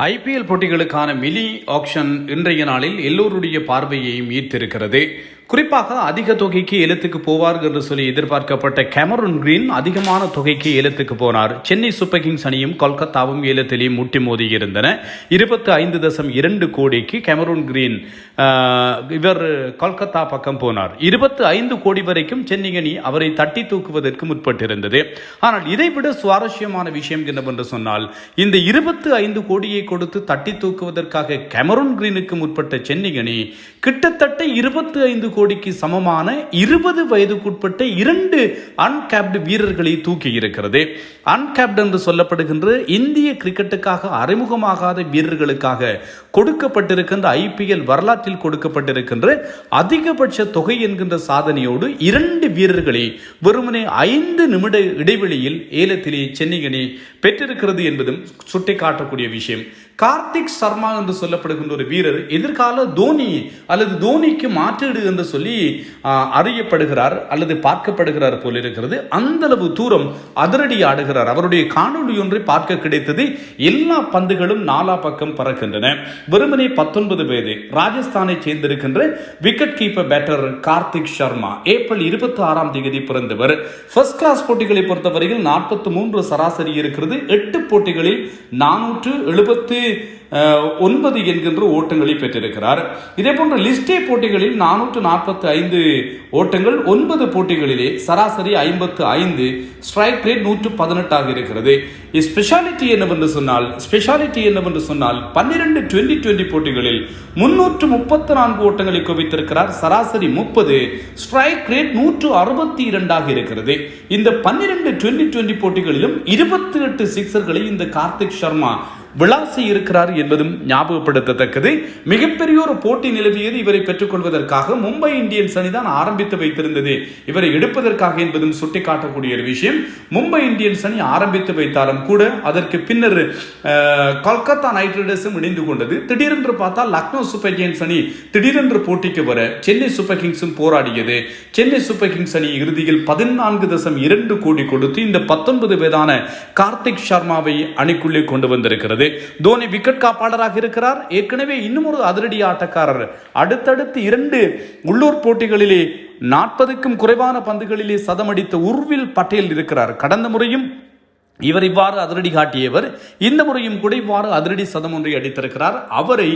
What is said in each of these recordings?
IPL போட்டிகளுக்கான mini action இன்றைய நாளில் எல்லோருடைய பார்வையையும் ஈர்த்திருக்கிறது. குறிப்பாக அதிக தொகைக்கு ஏலத்துக்கு போவார் என்று சொல்லி எதிர்பார்க்கப்பட்ட கேமரூன் கிரீன் அதிகமான தொகைக்கு ஏலத்துக்கு போனார். சென்னை சூப்பர் கிங்ஸ் அணியும் கொல்கத்தாவும் ஏலத்திலே முட்டி மோதி இருந்தன. 25.2 கோடிக்கு கேமரூன் கிரீன் இவர் கொல்கத்தா பக்கம் போனார். 25 கோடி வரைக்கும் சென்னை அணி அவரை தட்டி தூக்குவதற்கு முற்பட்டிருந்தது. ஆனால் இதைவிட சுவாரஸ்யமான விஷயம் என்னவென்று சொன்னால், இந்த 25 கோடியை கொடுத்து தட்டி தூக்குவதற்காக கேமரூன் கிரீனுக்கு முற்பட்ட சென்னை அணி கிட்டத்தட்ட 25 கோடிக்கு சமமான 20 வயதுக்குட்பட்ட 2 அன்கேப்டு வீரர்களை தூக்கி இருக்கிறது. அன்கேப்டு என்று சொல்லப்படுகின்ற இந்திய கிரிக்கெட்டுக்காக அறிமுகமாகாத வீரர்களுக்காக கொடுக்கப்பட்டிருக்கின்ற ஐபிஎல் வரலாற்றில் கொடுக்கப்பட்டிருக்கின்ற அதிகபட்ச தொகை என்கின்ற சாதனையோடு 2 வீரர்களை வெறுமனே 5 நிமிட இடைவெளியில் ஏலத்திலே சென்னை அணி பெற்றிருக்கிறது என்பதும் சுட்டிக்காட்டக்கூடிய விஷயம். கார்த்திக் சர்மா என்று சொல்லப்படுகின்ற ஒரு வீரர் எதிர்கால தோனி அல்லது தோனிக்கு மாற்றீடு என்று சொல்லி அறியப்படுகிறார் அல்லது பார்க்கப்படுகிறார் போல இருக்கிறது. அந்த அளவு தூரம் அதிரடி ஆடுகிறார். அவருடைய காணொலி ஒன்றை பார்க்க கிடைத்தது. எல்லா பந்துகளும் நாலா பக்கம் பறக்கின்றன. வெறுமனே 19 வயது ராஜஸ்தானை சேர்ந்திருக்கின்ற wicket keeper batter Karthik Sharma April 26ஆம் தேதி பிறந்தவர். ஃபர்ஸ்ட் கிளாஸ் போட்டிகளை பொறுத்தவரையில் 43 சராசரி இருக்கிறது. 8 போட்டிகளில் 479 என்கின்ற ஓட்டங்களை பெற்றிருக்கிறார். இதே போன்ற லிஸ்டே போட்டிகளில் 445 ஓட்டங்கள், 9 போட்டிகளிலே சராசரி 55, ஸ்ட்ரைக் ரேட் 118 இருக்கிறது. ஸ்பெஷாலிட்டி என்னவென்று சொன்னால் 12 2020 போட்டிகளில் 334 ஓட்டங்களை குவித்திருக்கிறார். சராசரி 30, ஸ்ட்ரைக் ரேட் 162 இருக்கிறது. இந்த 12 2020 போட்டிகளிலும் 28 சிக்ஸர்களை இந்த கார்த்திக் சர்மா விளாசி இருக்கிறார் என்பதும் ஞாபகப்படுத்தத்தக்கது. மிகப்பெரிய ஒரு போட்டி நிலவியது இவரை பெற்றுக்கொள்வதற்காக. மும்பை இந்தியன்ஸ் அணிதான் ஆரம்பித்து வைத்திருந்தது இவரை எடுப்பதற்காக என்பதும் சுட்டிக்காட்டக்கூடிய ஒரு விஷயம். மும்பை இந்தியன்ஸ் அணி ஆரம்பித்து வைத்தாலும் கூட அதற்கு பின்னர் கொல்கத்தா நைட் ரைடர்ஸும் இணைந்து கொண்டது. திடீரென்று பார்த்தால் லக்னோ சூப்பர் ஜெயின்ஸ் அணி திடீரென்று போட்டிக்கு வர சென்னை சூப்பர் கிங்ஸும் போராடியது. சென்னை சூப்பர் கிங்ஸ் அணி இறுதியில் 14.2 கோடி கொடுத்து இந்த 19 வயதான கார்த்திக் சர்மாவை அணிக்குள்ளே கொண்டு வந்திருக்கிறது. தோனி விக்கெட் காப்பாளராக இருக்கிறார். ஏற்கனவே இன்னும் ஒரு அதிரடி ஆட்டக்காரர் அடுத்தடுத்து 2 உள்ளூர் போட்டிகளிலே 40க்கும் குறைவான பந்துகளிலே சதமடித்த உர்வில் பட்டேல் இருக்கிறார். கடந்த முறையும் இவர் இவ்வாறு அதிரடி காட்டியவர். இந்த முறையும் கூட இவ்வாறு அதிரடி சதம் ஒன்றை அடித்திருக்கிறார். அவரை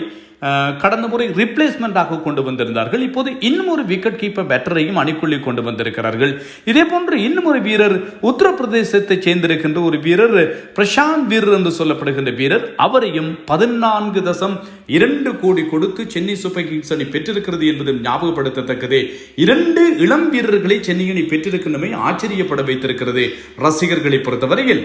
கடந்த முறை ரிப்ளேஸ்மெண்டாக கொண்டு வந்திருந்தார்கள். இப்போது இன்னும் ஒரு விக்கெட் கீப்பர் பேட்டரையும் அணிக்குள்ளே கொண்டு வந்திருக்கிறார்கள். இதே போன்று இன்னும் ஒரு வீரர் உத்தரப்பிரதேசத்தை சேர்ந்திருக்கின்ற ஒரு வீரர் பிரசாந்த் வீரர் என்று சொல்லப்படுகின்ற வீரர், அவரையும் 14.2 கோடி கொடுத்து சென்னை சூப்பர் கிங்ஸ் அணி பெற்றிருக்கிறது என்பதும் ஞாபகப்படுத்தத்தக்கது. 2 இளம் வீரர்களை சென்னை அணி பெற்றிருக்கின்றமை ஆச்சரியப்பட வைத்திருக்கிறது ரசிகர்களை பொறுத்தவரையில்.